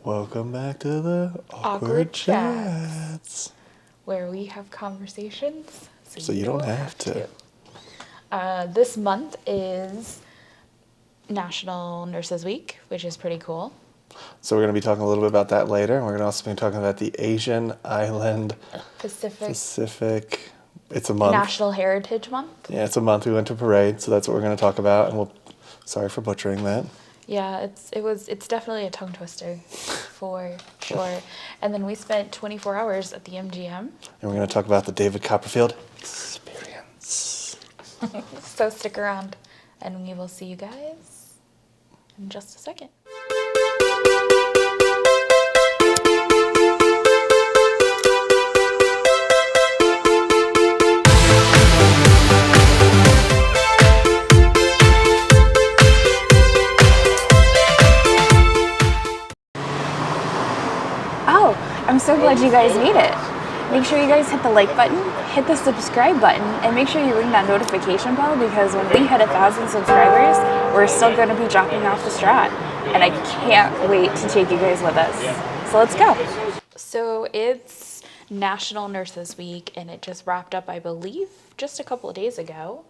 Welcome back to the Awkward Chats. where we have conversations So you don't have to. This month is National Nurses Week, which is pretty cool. So we're going to be talking a little bit about that later. And we're going to also be talking about the Asian Island Pacific. It's a month. National Heritage Month. Yeah, it's a month. We went to parade, so that's what we're going to talk about. And sorry for butchering that. Yeah, it's definitely a tongue twister, for sure. And then we spent 24 hours at the MGM. And we're going to talk about the David Copperfield experience. So stick around, and we will see you guys in just a second. Oh, I'm so glad you guys made it. Make sure you guys hit the like button, hit the subscribe button, and make sure you ring that notification bell because when we hit 1,000 subscribers, we're still going to be dropping off the Strat. And I can't wait to take you guys with us. So let's go. So it's National Nurses Week, and it just wrapped up, I believe, just a couple of days ago,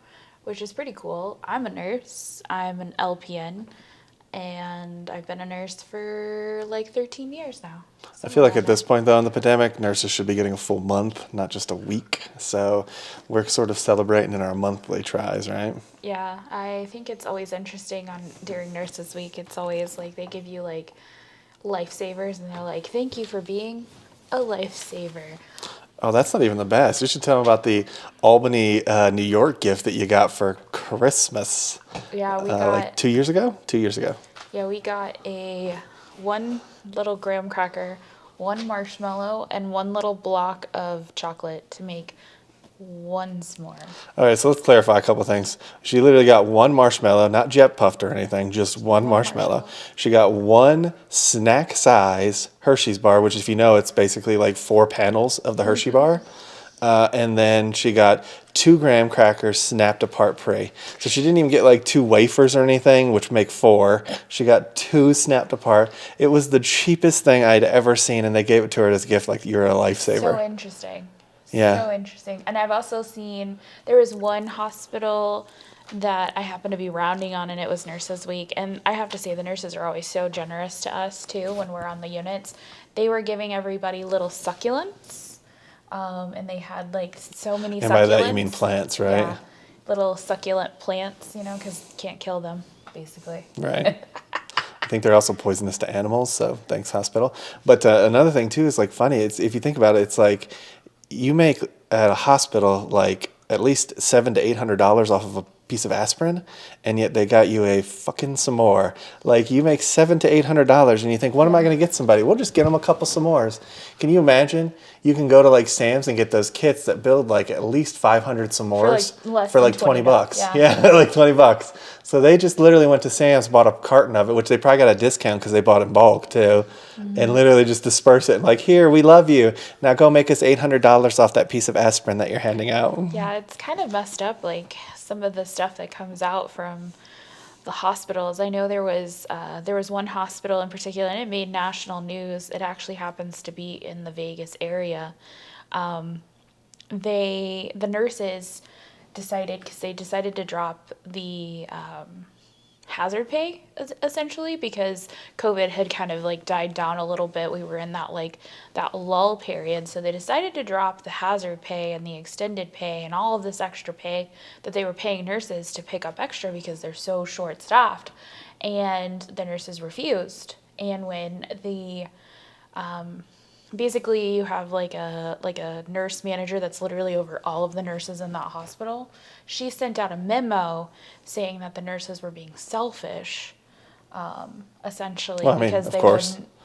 which is pretty cool. I'm a nurse. I'm an LPN. And I've been a nurse for like 13 years now. I feel like at this point, though, in the pandemic, nurses should be getting a full month, not just a week. So we're sort of celebrating in our monthly tries, right? Yeah, I think it's always interesting during Nurses Week. It's always like they give you like lifesavers, and they're like, "Thank you for being a lifesaver." Oh, that's not even the best. You should tell them about the Albany, New York gift that you got for Christmas. Yeah, we got like 2 years ago. 2 years ago. Yeah, we got one little graham cracker, one marshmallow, and one little block of chocolate to make one s'more. All right, so let's clarify a couple things. She literally got one marshmallow, not jet puffed or anything, just one marshmallow. She got one snack size Hershey's bar, which, if you know, it's basically like 4 panels of the Hershey bar. And then she got 2 graham crackers snapped apart pre. So she didn't even get like 2 wafers or anything, which make 4. She got 2 snapped apart. It was the cheapest thing I'd ever seen, and they gave it to her as a gift, like, you're a lifesaver. So interesting. Yeah. So interesting. And I've also seen, there was one hospital that I happened to be rounding on, and it was Nurses Week. And I have to say, the nurses are always so generous to us, too, when we're on the units. They were giving everybody little succulents. And they had like so many succulents. And by that you mean plants, right? Yeah, little succulent plants, because you can't kill them, basically. Right. I think they're also poisonous to animals, so thanks, hospital. But another thing, too, is like funny. It's, if you think about it, it's like you make at a hospital like at least $700 to $800 off of a piece of aspirin, and yet they got you a fucking s'more. Like, you make $700 to $800, and you think, what am I going to get somebody? We'll just get them a couple s'mores. Can you imagine? You can go to like Sam's and get those kits that build like at least 500 s'mores for like 20 bucks. Yeah, like 20 bucks. So they just literally went to Sam's, bought a carton of it, which they probably got a discount because they bought it in bulk too, and literally just disperse it. Like, here, we love you. Now go make us $800 off that piece of aspirin that you're handing out. Yeah, it's kind of messed up, like some of the stuff that comes out from the hospitals. I know there was one hospital in particular, and it made national news. It actually happens to be in the Vegas area. The nurses decided to drop the hazard pay, essentially, because COVID had kind of like died down a little bit. We were in that lull period, so they decided to drop the hazard pay and the extended pay and all of this extra pay that they were paying nurses to pick up extra because they're so short-staffed, and the nurses refused. And when the basically you have like a nurse manager that's literally over all of the nurses in that hospital. She sent out a memo saying that the nurses were being selfish, essentially, because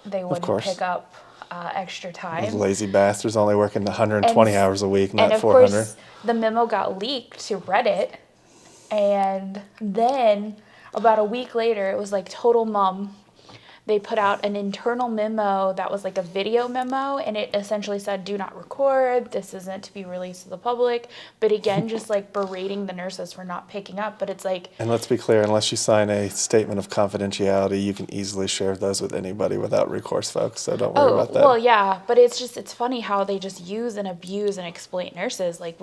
they wouldn't pick up extra time. Those lazy bastards only working 120 hours a week, not 400. And of course, the memo got leaked to Reddit, and then about a week later, it was like total mum. they put out an internal memo that was like a video memo, and it essentially said, do not record, this isn't to be released to the public. But again, just like berating the nurses for not picking up. But it's like, And let's be clear, unless you sign a statement of confidentiality, you can easily share those with anybody without recourse, folks. So don't worry about that. well, yeah, but it's funny how they just use and abuse and exploit nurses. Like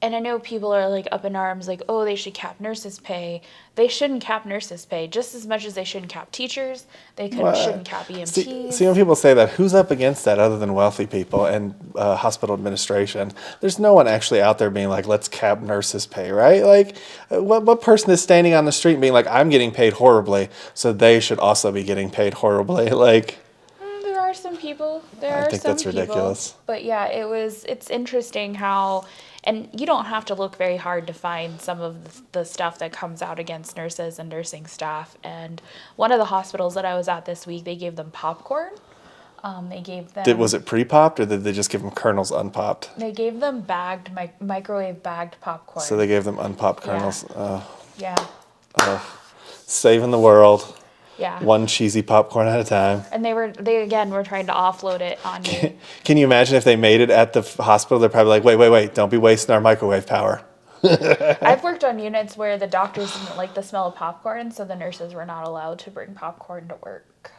and I know people are like up in arms, like, oh, they should cap nurses' pay. They shouldn't cap nurses' pay just as much as they shouldn't cap teachers. They shouldn't cap EMTs. See, when people say that, who's up against that other than wealthy people and hospital administration? There's no one actually out there being like, let's cap nurses' pay, right? Like, what person is standing on the street and being like, I'm getting paid horribly, so they should also be getting paid horribly? Like, there are some people. I think that's ridiculous. But yeah, it's interesting how, and you don't have to look very hard to find some of the stuff that comes out against nurses and nursing staff. And one of the hospitals that I was at this week, they gave them popcorn. They gave them... Was it pre-popped, or did they just give them kernels unpopped? They gave them bagged, microwave bagged popcorn. So they gave them unpopped kernels. Yeah. Saving the world. Yeah. One cheesy popcorn at a time. And they again were trying to offload it on you. Can you imagine if they made it at the hospital? They're probably like, wait, don't be wasting our microwave power. I've worked on units where the doctors didn't like the smell of popcorn, so the nurses were not allowed to bring popcorn to work.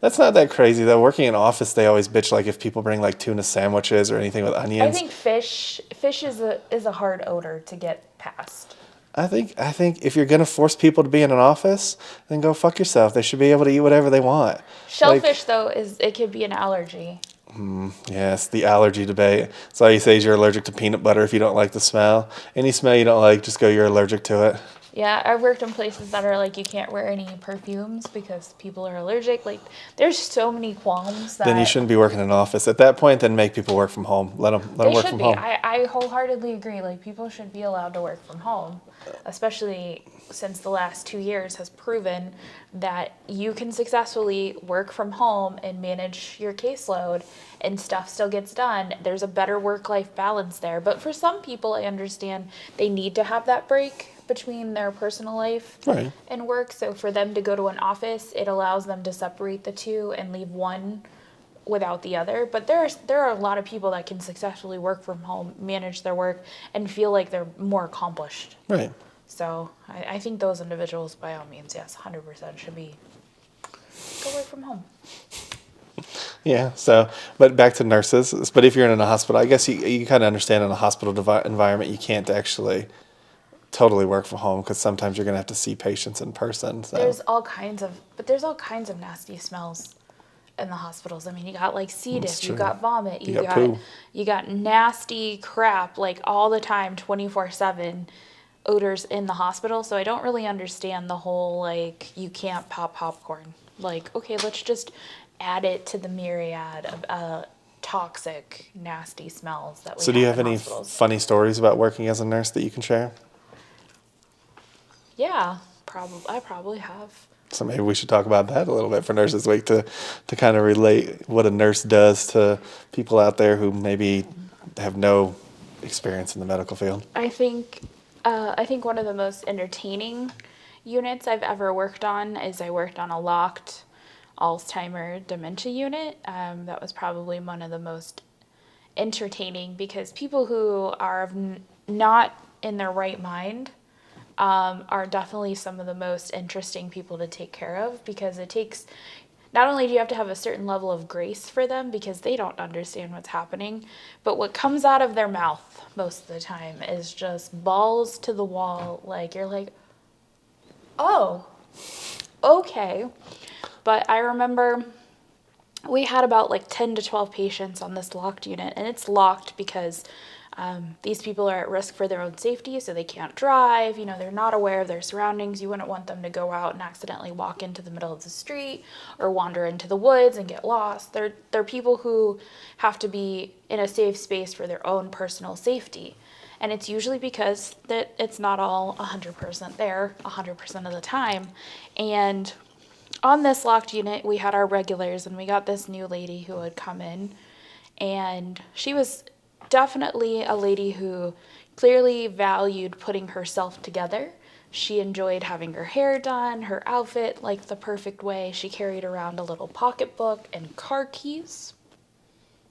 That's not that crazy though. Working in office, they always bitch like if people bring like tuna sandwiches or anything with onions. I think fish is a hard odor to get past. I think if you're gonna force people to be in an office, then go fuck yourself. They should be able to eat whatever they want. Shellfish though it could be an allergy. Yes, the allergy debate. So all you say is you're allergic to peanut butter if you don't like the smell. Any smell you don't like, just go you're allergic to it. Yeah, I've worked in places that are like you can't wear any perfumes because people are allergic. Like there's so many qualms that... Then you shouldn't be working in an office. At that point, then make people work from home. Let them work from home. I wholeheartedly agree. Like people should be allowed to work from home, especially since the last 2 years has proven that you can successfully work from home and manage your caseload and stuff still gets done. There's a better work-life balance there. But for some people, I understand they need to have that break between their personal life and work. So for them to go to an office, it allows them to separate the two and leave one without the other. But there are a lot of people that can successfully work from home, manage their work, and feel like they're more accomplished. Right. So I think those individuals, by all means, yes, 100% should go work from home. Yeah, so, but back to nurses. But if you're in a hospital, I guess you kind of understand in a hospital environment, you can't actually totally work from home because sometimes you're going to have to see patients in person. So. There's all kinds of nasty smells in the hospitals. I mean, you got like C. diff, you got vomit, you got nasty crap like all the time, 24/7 odors in the hospital. So I don't really understand the whole like you can't pop popcorn. Like, okay, let's just add it to the myriad of toxic, nasty smells that we have. So do you have any hospitals. funny stories about working as a nurse that you can share? Yeah, I probably have. So maybe we should talk about that a little bit for Nurses Week to kind of relate what a nurse does to people out there who maybe have no experience in the medical field. I think one of the most entertaining units I've ever worked on is I worked on a locked Alzheimer dementia unit. That was probably one of the most entertaining because people who are not in their right mind are definitely some of the most interesting people to take care of because it takes, not only do you have to have a certain level of grace for them because they don't understand what's happening, but what comes out of their mouth most of the time is just balls to the wall. Like you're like, oh, okay. But I remember we had about like 10 to 12 patients on this locked unit, and it's locked because these people are at risk for their own safety, so they can't drive. You know, they're not aware of their surroundings. You wouldn't want them to go out and accidentally walk into the middle of the street or wander into the woods and get lost. They're people who have to be in a safe space for their own personal safety. And it's usually because that it's not all 100% there 100% of the time. And on this locked unit, we had our regulars, and we got this new lady who had come in, and she was definitely a lady who clearly valued putting herself together She enjoyed having her hair done, her outfit like the perfect way. She carried around a little pocketbook and car keys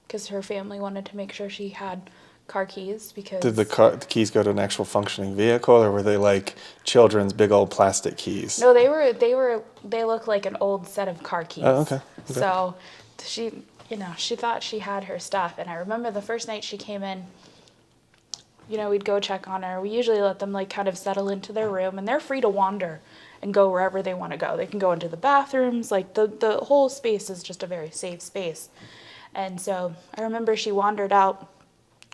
because her family wanted to make sure she had car keys because... Did the keys go to an actual functioning vehicle, or were they like children's big old plastic keys? No, they look like an old set of car keys. Oh, okay. So she, she thought she had her stuff. And I remember the first night she came in, we'd go check on her. We usually let them like kind of settle into their room, and they're free to wander and go wherever they want to go. They can go into the bathrooms. Like the whole space is just a very safe space. And so I remember she wandered out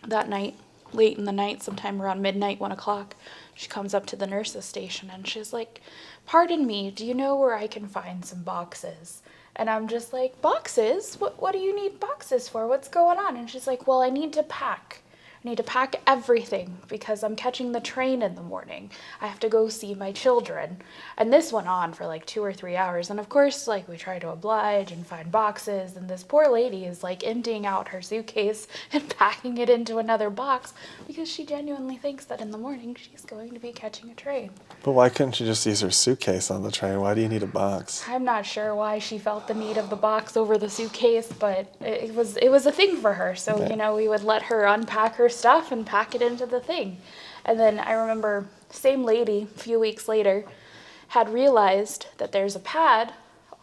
that night, late in the night, sometime around midnight, 1 o'clock. She comes up to the nurse's station and she's like, "Pardon me, do you know where I can find some boxes?" And I'm just like, "Boxes? What do you need boxes for? What's going on?" And she's like, "Well, I need to pack. I need to pack everything because I'm catching the train in the morning. I have to go see my children." And this went on for like 2 or 3 hours. And of course, like, we try to oblige and find boxes. And this poor lady is like emptying out her suitcase and packing it into another box because she genuinely thinks that in the morning she's going to be catching a train. But why couldn't she just use her suitcase on the train? Why do you need a box? I'm not sure why she felt the need of the box over the suitcase, but it was a thing for her. So, Okay. we would let her unpack her stuff and pack it into the thing. And then I remember same lady a few weeks later had realized that there's a pad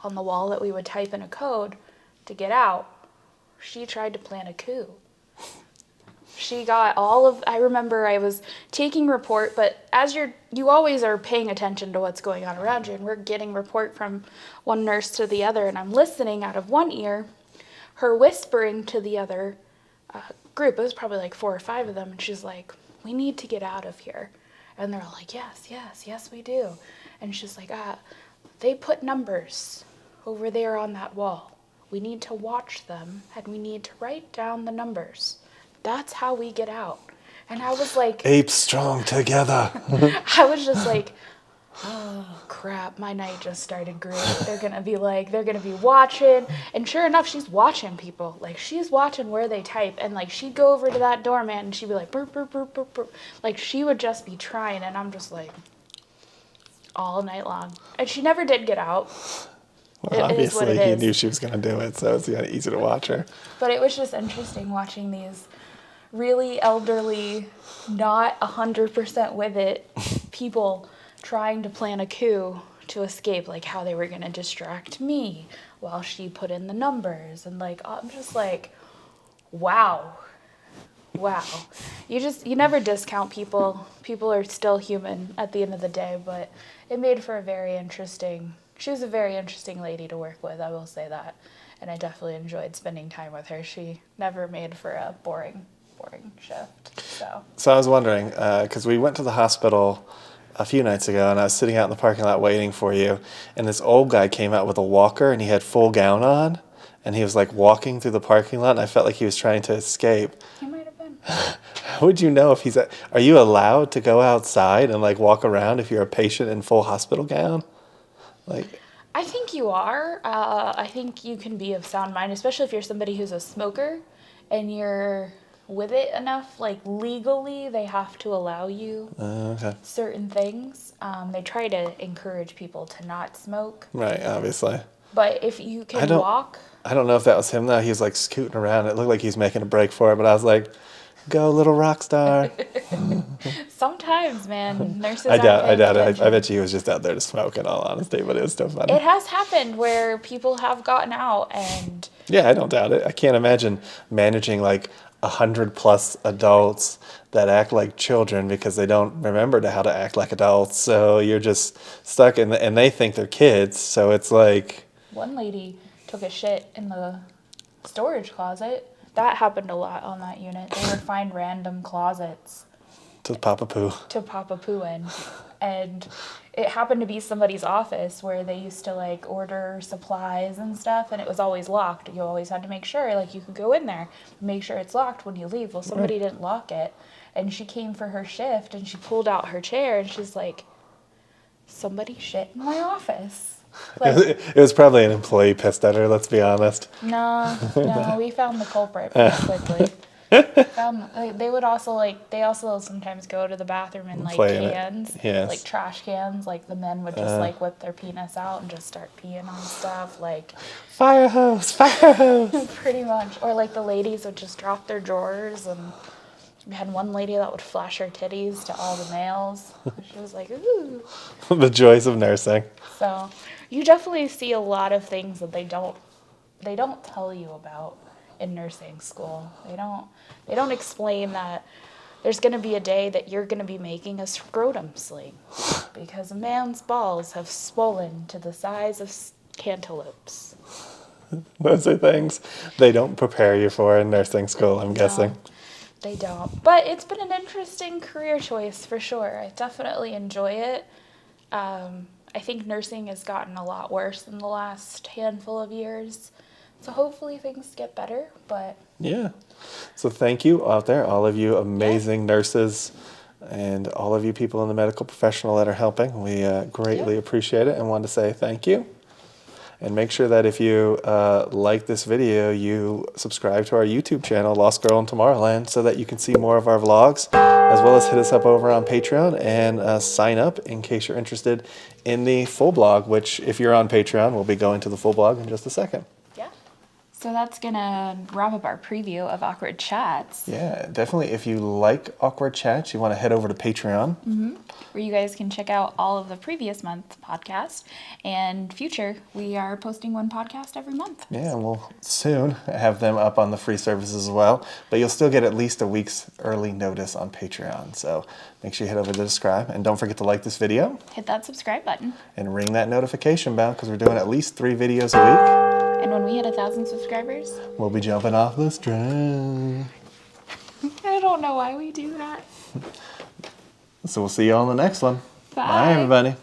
on the wall that we would type in a code to get out. She tried to plan a coup. She got I remember I was taking report, but as you always are paying attention to what's going on around you, and we're getting report from one nurse to the other, and I'm listening out of one ear, her whispering to the other group. It was probably like 4 or 5 of them, and she's like, "We need to get out of here." And they're like, yes, we do. And she's like, "They put numbers over there on that wall. We need to watch them, and we need to write down the numbers. That's how we get out." And I was like... Apes strong together. I was just like, oh, crap, my night just started great. They're going to be watching. And sure enough, she's watching people. Like, she's watching where they type. And, like, she'd go over to that doorman, and she'd be like, burp, burp, burp, burp, burp. Like, she would just be trying, and I'm just like, all night long. And she never did get out. Well, obviously, he knew she was going to do it, so it's easy to watch her. But it was just interesting watching these really elderly, not 100% with it people trying to plan a coup to escape, like how they were going to distract me while she put in the numbers. And like, I'm just like, wow. You never discount people. People are still human at the end of the day, but it made for she was a very interesting lady to work with, I will say that. And I definitely enjoyed spending time with her. She never made for a boring shift. So I was wondering, because we went to the hospital a few nights ago, and I was sitting out in the parking lot waiting for you, and this old guy came out with a walker, and he had full gown on, and he was like walking through the parking lot, and I felt like he was trying to escape. he might have been. How would you know if are you allowed to go outside and like walk around if you're a patient in full hospital gown? Like, I think you are. I think you can be of sound mind, especially if you're somebody who's a smoker and you're with it enough. Like, legally, they have to allow you certain things. They try to encourage people to not smoke. Right, obviously. But if you can walk... I don't know if that was him, though. He was, like, scooting around. It looked like he was making a break for it, but I was like, go, little rock star. Sometimes, man, nurses I doubt it. I bet you he was just out there to smoke, in all honesty, but it was still funny. It has happened where people have gotten out and... Yeah, I don't doubt it. I can't imagine managing, like, 100+ adults that act like children because they don't remember how to act like adults. So you're just stuck in and they think they're kids. So it's like... One lady took a shit in the storage closet. That happened a lot on that unit. They would find random closets to pop a poo in. And it happened to be somebody's office where they used to like order supplies and stuff, and it was always locked. You always had to make sure like you could go in there, make sure it's locked when you leave. Well, somebody didn't lock it, and she came for her shift and she pulled out her chair and she's like, "Somebody shit in my office." Like, it was probably an employee pissed at her, let's be honest. No, we found the culprit pretty quickly. They would also they also sometimes go to the bathroom in Play in it. cans, Yes. like trash cans. Like the men would just whip their penis out and just start peeing on stuff, like Fire hose, fire hose. pretty much. Or like the ladies would just drop their drawers, and we had one lady that would flash her titties to all the males. She was like, ooh. The joys of nursing. So you definitely see a lot of things that they don't tell you about in nursing school. They don't explain that there's going to be a day that you're going to be making a scrotum sling because a man's balls have swollen to the size of cantaloupes. Those are things they don't prepare you for in nursing school, I'm guessing. No, they don't. But it's been an interesting career choice for sure. I definitely enjoy it. I think nursing has gotten a lot worse in the last handful of years. So hopefully things get better, but... Yeah. So thank you out there, all of you amazing nurses and all of you people in the medical professional that are helping. We greatly appreciate it and want to say thank you. And make sure that if you like this video, you subscribe to our YouTube channel, Lost Girl in Tomorrowland, so that you can see more of our vlogs, as well as hit us up over on Patreon and sign up in case you're interested in the full blog, which if you're on Patreon, we'll be going to the full blog in just a second. Yeah. So that's going to wrap up our preview of Awkward Chats. Yeah, definitely. If you like Awkward Chats, you want to head over to Patreon. Where you guys can check out all of the previous month's podcasts. And future, we are posting one podcast every month. Yeah, and we'll soon have them up on the free services as well. But you'll still get at least a week's early notice on Patreon. So make sure you head over to subscribe. And don't forget to like this video. Hit that subscribe button. And ring that notification bell because we're doing at least 3 videos a week. And when we hit 1,000 subscribers, We'll be jumping off this train. I don't know why we do that. So we'll see you on the next one. Bye. Bye everybody.